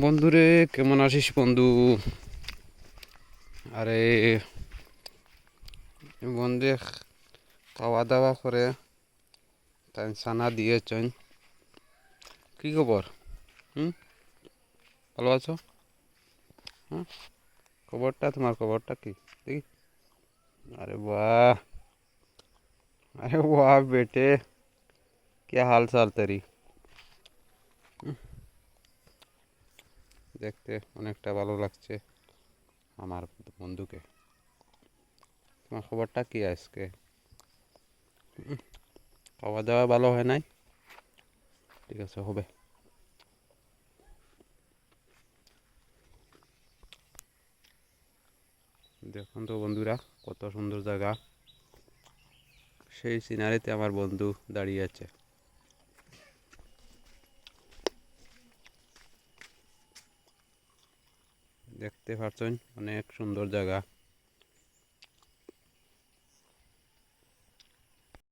বন্ধুরে, কেমন আছিস বন্ধু? আরে বন্ধু, খাওয়া দাওয়া করে তাই সানা দিয়েছেন। কি খবর? হুম, ভালো আছো? হ্যাঁ, তোমার খবরটা কি দেখি। আরে वाह, अरे वाह बेटे, क्या हाल चाल तेरी? দেখতে অনেকটা ভালো লাগছে আমার বন্ধুকে। তোমার খবরটা কি আজকে? খাওয়া দাওয়া ভালো হয় নাই? ঠিক আছে, হবে। দেখুন তো বন্ধুরা, কত সুন্দর জায়গা। সেই সিনারিতে আমার বন্ধু দাঁড়িয়ে আছে। দেখতে পাচ্ছেন, অনেক সুন্দর জায়গা।